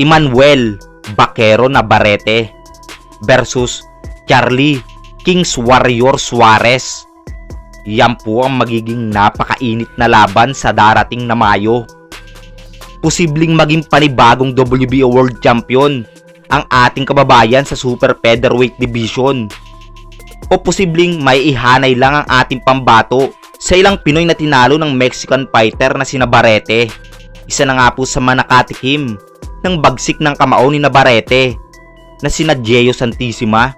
Emanuel Bakero Navarrete versus Charly Kings Warrior Suarez. Yan po ang magiging napakainit na laban sa darating na Mayo. Posibleng maging panibagong WBO World Champion ang ating kababayan sa Super Featherweight Division. O posibleng may ihanay lang ang ating pambato sa ilang Pinoy na tinalo ng Mexican fighter na si Navarrete. Isa na nga po sa manakatikim ng bagsik ng kamao ni Navarrete na sina Gio Santissima,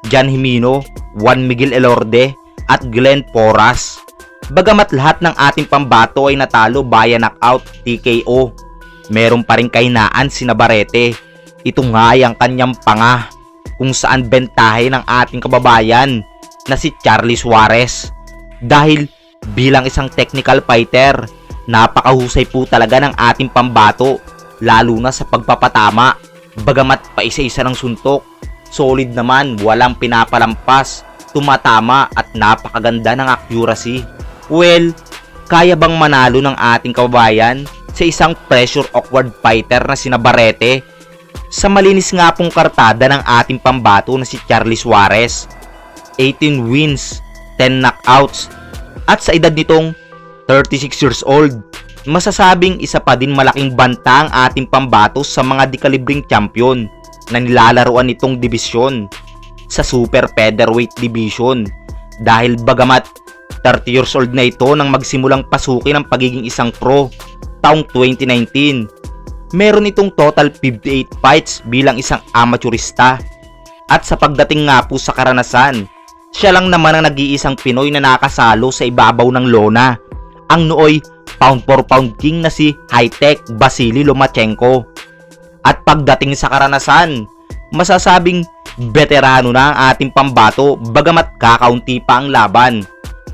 Jan Jimeno, Juan Miguel Elorde at Glenn Porras. Bagamat lahat ng ating pambato ay natalo via knockout TKO, meron pa rin kahinaan si Navarrete. Ito nga ay ang kanyang panga kung saan bentahe ng ating kababayan na si Charly Suarez. Dahil bilang isang technical fighter, napakahusay po talaga ng ating pambato, lalo na sa pagpapatama. Bagamat pa isa-isa ng suntok, solid naman, walang pinapalampas, tumatama at napakaganda ng accuracy. Well, kaya bang manalo ng ating kababayan sa isang pressure awkward fighter na si Navarrete? Sa malinis nga pong kartada ng ating pambato na si Charly Suarez, 18 wins, 10 knockouts, at sa edad nitong 36 years old, masasabing isa pa din malaking banta ang ating pambato sa mga dekalibring champion na nilalaruan nitong dibisyon sa Super Featherweight Division. Dahil bagamat 30 years old na ito nang magsimulang pasukin ang pagiging isang pro taong 2019, meron itong total 58 fights bilang isang amateurista. At sa pagdating nga po sa karanasan, siya lang naman ang nag-iisang Pinoy na nakasalo sa ibabaw ng lona, ang nooy pound for pound king na si High-Tech Vasily Lomachenko. At pagdating sa karanasan, masasabing veterano na ang ating pambato bagamat kakaunti pa ang laban.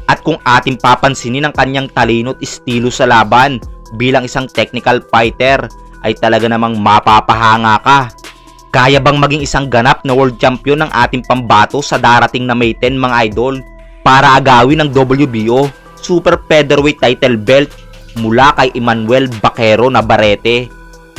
At kung ating papansinin ang kanyang talino at estilo sa laban bilang isang technical fighter, ay talaga namang mapapahanga ka. Kaya bang maging isang ganap na world champion ng ating pambato sa darating na May 10 mga idol, para agawin ang WBO Super Featherweight title belt mula kay Emanuel Bakero Navarrete?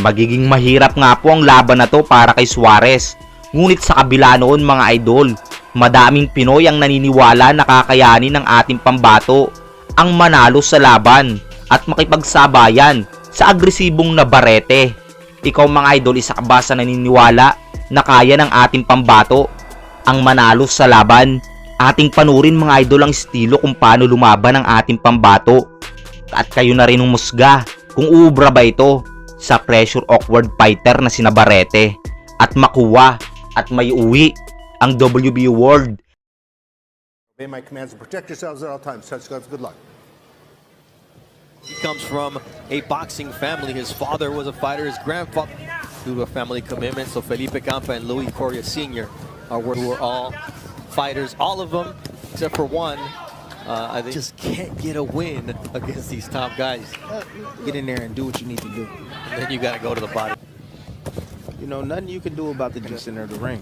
Magiging mahirap nga po ang laban na to para kay Suarez. Ngunit sa kabila noon mga idol, madaming Pinoy ang naniniwala na kakayanin ng ating pambato ang manalo sa laban at makipagsabayan sa agresibong Navarrete. Ikaw mga idol, isa ka ba sa naniniwala na kaya ng ating pambato ang manalo sa laban? Ating panurin mga idol ang estilo kung paano lumaban ang ating pambato. At kayo na rin humusga kung uubra ba ito sa pressure awkward fighter na si Navarrete at makuha at may uwi ang WBO World. Obey my commands and protect yourselves at all times. Touch gloves, good luck. He comes from a boxing family. His father was a fighter, his grandfather, due to a family commitment. So Felipe Campa and Louis Coria Sr. who are all fighters, all of them, except for one. I think just can't get a win against these top guys. Get in there and do what you need to do. And then you got to go to the body. You know, nothing you can do about the center of the ring.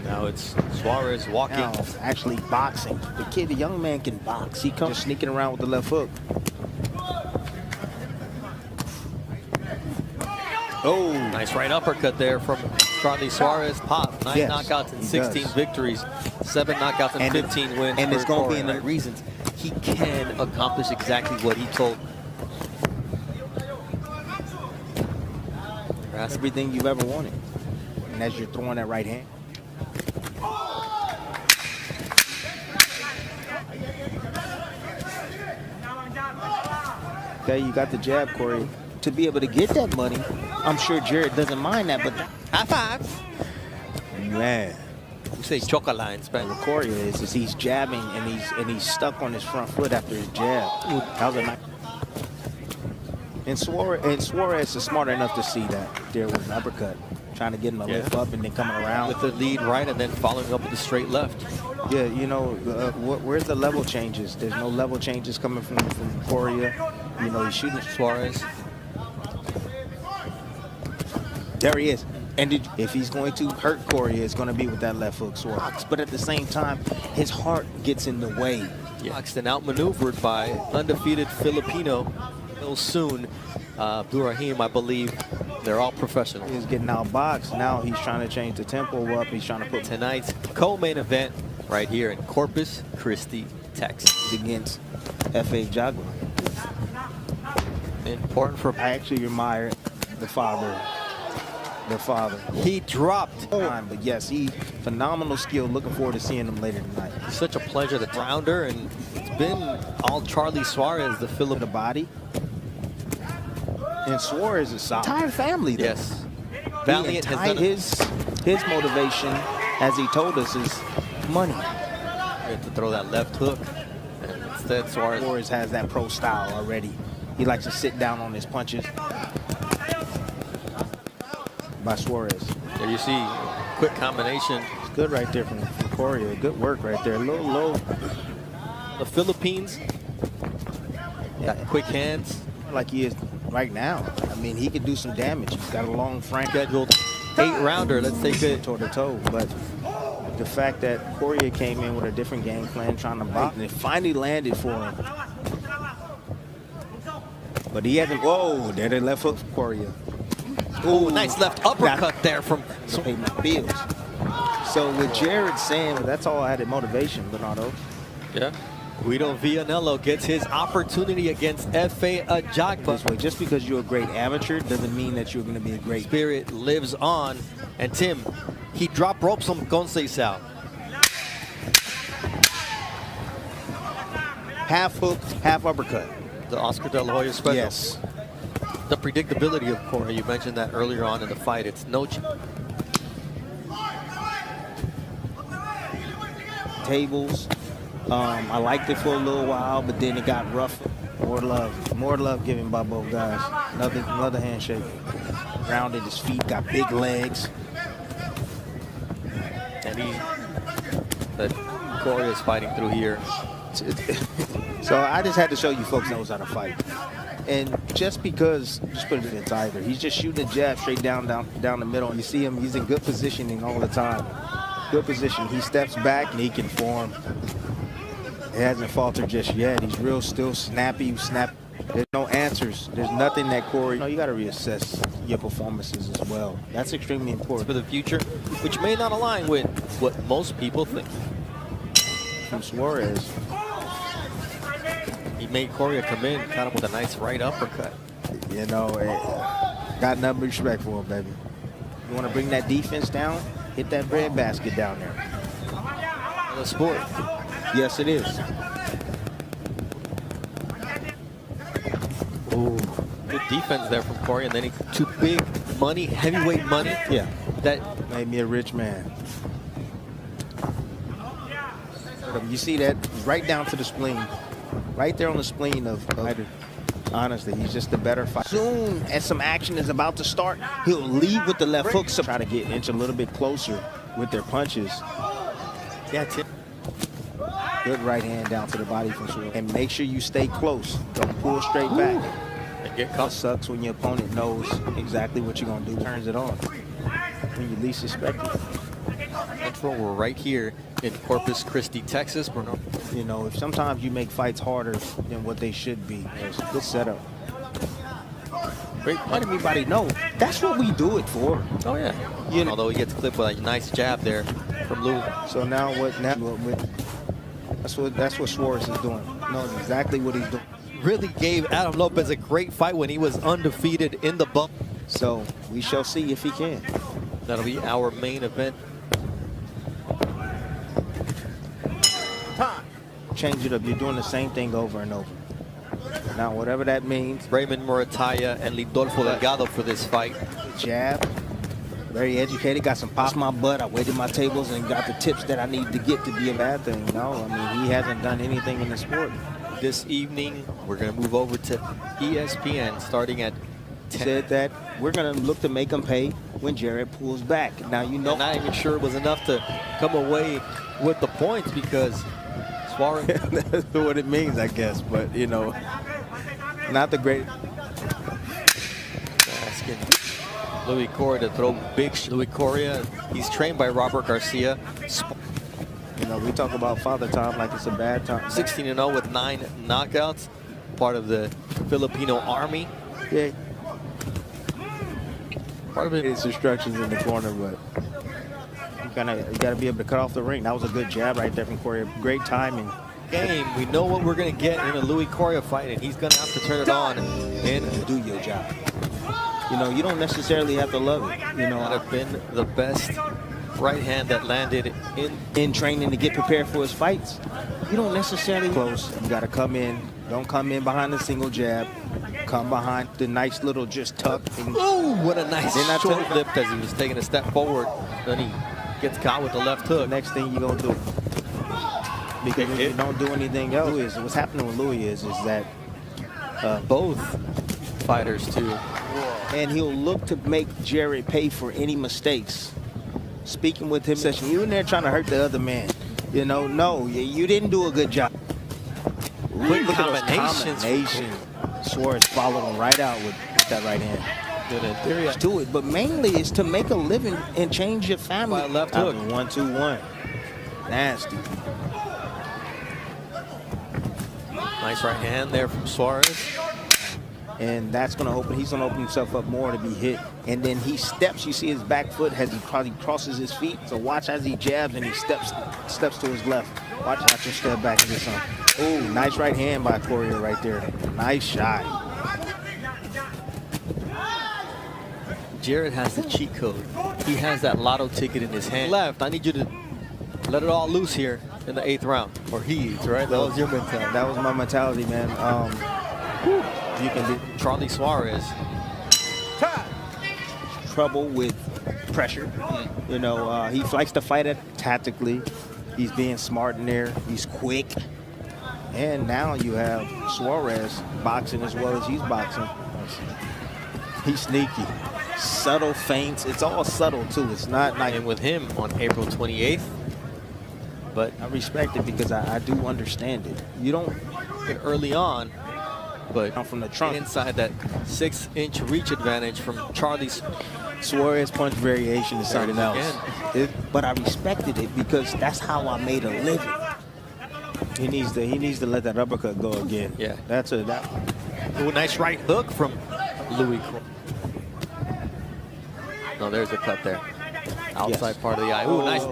Now it's Suarez walking. Now, actually boxing. The young man can box. He comes sneaking around with the left hook. Oh, nice right uppercut there from Charly Suarez. Pop, 9 Yes, knockouts and he 16 does. victories, 7 knockouts and 15 wins. And it's going to be in the reasons he can accomplish exactly what he told. That's everything you've ever wanted. And as you're throwing that right hand. Okay, you got the jab, Corey. To be able to get that money, I'm sure Jared doesn't mind that, but High five. man, We say chocolate in Spanish. Coria is he's jabbing and he's stuck on his front foot after his jab. That was a nice. And Suarez is smart enough to see that there was an uppercut, trying to get him to lift up and then coming around With the lead right and then following up with the straight left. Yeah, you know, where's the level changes? There's no level changes coming from Coria. You know, he's shooting Suarez. There he is. And if he's going to hurt Coria, it's going to be with that left hook Suarez. But at the same time, his heart gets in the way. Boxed and outmaneuvered by undefeated Filipino. Soon, Abdurrahim, I believe, They're all professionals. He's getting outboxed. Now he's trying to change the tempo up. He's trying to put Tonight's co-main event right here in Corpus Christi, Texas. against F.A. Jagua. Important for I actually admire the father. Their father. He dropped. But yes, he phenomenal skill. Looking forward to seeing him later tonight. Such a pleasure to rounder, and it's been all Charly Suarez, the Philip. The body. And Suarez is solid. Entire family. Though. Yes. Valiant has done his motivation, as he told us, is money. to throw that left hook, and instead Suarez has that pro style already. He likes to sit down on his punches. By Suarez. There you see, quick combination. It's good right there from Coria. Good work right there. Little low. The Philippines got quick hands. Like he is right now. I mean, he could do some damage. He's got a long frame. Scheduled 8-rounder. Let's take it toe to toe. But the fact that Coria came in with a different game plan, trying to box, and it finally landed for him. But he hasn't. Whoa! There they left hook for Coria. Ooh, nice left uppercut there from pay my bills. So with Jared saying that's all added motivation, Bernardo. Yeah. Guido Villanello gets his opportunity against F.A. Ajagba. This way, just because you're a great amateur doesn't mean that you're going to be a great spirit lives on. And Tim, he dropped ropes on Conceição. Half hook, half uppercut. The Oscar De La Hoya special. Yes. The predictability of Coria, you mentioned that earlier on in the fight. It's no tables. I liked it for a little while, but then it got rough. More love given by both guys. Another handshake. Rounded his feet, got big legs. And that Coria is fighting through here. So I just had to show you folks knows how to fight. And just because, just put it in either. He's just shooting a jab straight down the middle. And you see him, he's in good positioning all the time. Good position. He steps back and he can form. It hasn't faltered just yet. He's real still snappy. There's no answers. There's nothing that Coria. No, you got to reassess your performances as well. That's extremely important. For the future, which may not align with what most people think. From Suarez. He made Coria come in kind of with a nice right uppercut. You know, got nothing but respect for him, baby. You want to bring that defense down? Hit that bread basket down there. The sport. Yes, it is. Ooh, good defense there from Coria, and then two big money, heavyweight money. Yeah, that made me a rich man. You see that right down to the spleen, right there on the spleen of honestly, he's just the better fighter. Soon as some action is about to start, he'll lead with the left hook. So try to get inch a little bit closer with their punches. Yeah, Tim. Good right hand down to the body from Suarez. And make sure you stay close. Don't pull straight back. And get caught. Sucks when your opponent knows exactly what you're going to do. Turns it on when you least expect it. Central, we're right here in Corpus Christi, Texas. You know, if sometimes you make fights harder than what they should be. It's a good setup. Great. Let everybody know that's what we do it for. Oh yeah. You know, although he gets clipped with a nice jab there from Lou. So now what? Now that's what Suarez is doing. Knows exactly what he's doing. Really gave Adam Lopez a great fight when he was undefeated in the bump. So we shall see if he can. That'll be our main event. Change it up. You're doing the same thing over and over. Now, whatever that means. Raymond Morataya and Lidolfo Delgado for this fight. Jab. Very educated. Got some pop my butt. I waited my tables and got the tips that I need to get to be a bad thing. No, I mean, he hasn't done anything in the sport. This evening, we're going to move over to ESPN starting at 10. Said that we're going to look to make him pay when Jared pulls back. Now, you know. I'm not even sure it was enough to come away with the points because Suarez. That's what it means, I guess. But, you know, not the great. Asking Louis Coria to throw big. Louis Coria, he's trained by Robert Garcia. You know, we talk about father time like it's a bad time. 16-0 with 9 knockouts. Part of the Filipino Army. Yeah. Part of it It's instructions in the corner, but you gotta be able to cut off the ring. That was a good jab right there from Coria. Great timing. game. We know what we're going to get in a Louis Coria fight, and he's going to have to turn it on and Do your job. You know, you don't necessarily have to love it. You know, would have been the best right hand that landed in training to get prepared for his fights, you don't necessarily close. You got to come in. Don't come in behind the single jab. Come behind the nice little just tuck. Ooh, what a nice Then I short took- flip as he was taking a step forward. Then he gets caught with the left hook. Next thing you're going to do. Because if you don't do anything else, what's happening with Louis is that Both fighters, too. and he'll look to make Jared pay for any mistakes. Speaking with him, session, you in there trying to hurt the other man. You know, no, you didn't do a good job. Quick Look at those combinations. combinations. Suarez followed him right out with that right hand. Good in theory. Let's do it, but mainly it's to make a living and change your family. By a left hook. 1-2-1. Nasty. Nice right hand there from Suarez. And that's going to open, he's going to open himself up more to be hit. And then he steps, you see his back foot as he probably crosses his feet. So watch as he jabs and he steps to his left. Watch him step back and get some. Oh, nice right hand by Coria right there. Nice shot. Jared has the cheat code. He has that lotto ticket in his hand. Left, I need you to let it all loose here in the 8th round. Or he's, right? That was your mentality. That was my mentality, man. You can be Charly Suarez. trouble with pressure. You know, he likes to fight it tactically. He's being smart in there. He's quick. And now you have Suarez boxing as well as he's boxing. He's sneaky. Subtle feints. It's all subtle, too. It's not like... And with him on April 28th. But I respect it because I do understand it. You don't get early on, but come from the trunk. inside that 6-inch reach advantage from Charly's. Suarez punch variation is something There else. it is But I respected it because that's how I made a living. He needs to let that uppercut go again. Yeah. Ooh, nice right hook from Louis. No, there's a cut there. Outside Yes. part of the eye. Ooh, nice.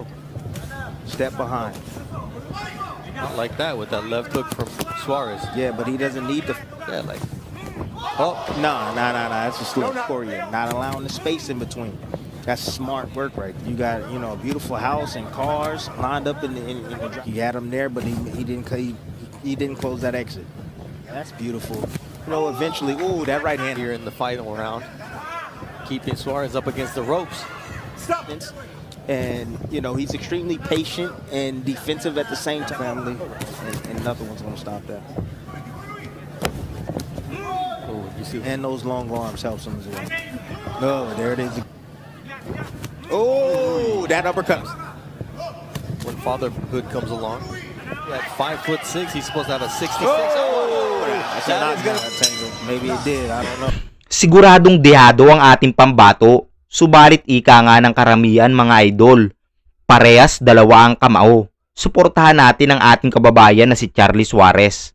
Step behind. Not like that with that left hook from Suarez. Yeah, but he doesn't need the... Yeah, like. Oh, No. That's a slow Coria. Not allowing the space in between. That's smart work right there. You got, you know, a beautiful house and cars lined up in the you had him there, but he didn't close that exit. That's beautiful. You know, eventually, ooh, that right hand here in the final round. Keeping Suarez up against the ropes. And, you know, he's extremely patient and defensive at the same time. Family, and nothing was going to stop that. Ooh, you see. And those long arms helps him as well. Oh, there it is. Oh, that uppercut. When fatherhood comes along. At 5'6", he's supposed to have a 66. Oh, that's that not is gonna gonna tangle. Maybe it did. I don't know. Siguradong dehado ang ating pambato, subalit ika nga ng karamihan mga idol. Parehas dalawa ang kamao. Suportahan natin ang ating kababayan na si Charly Suarez.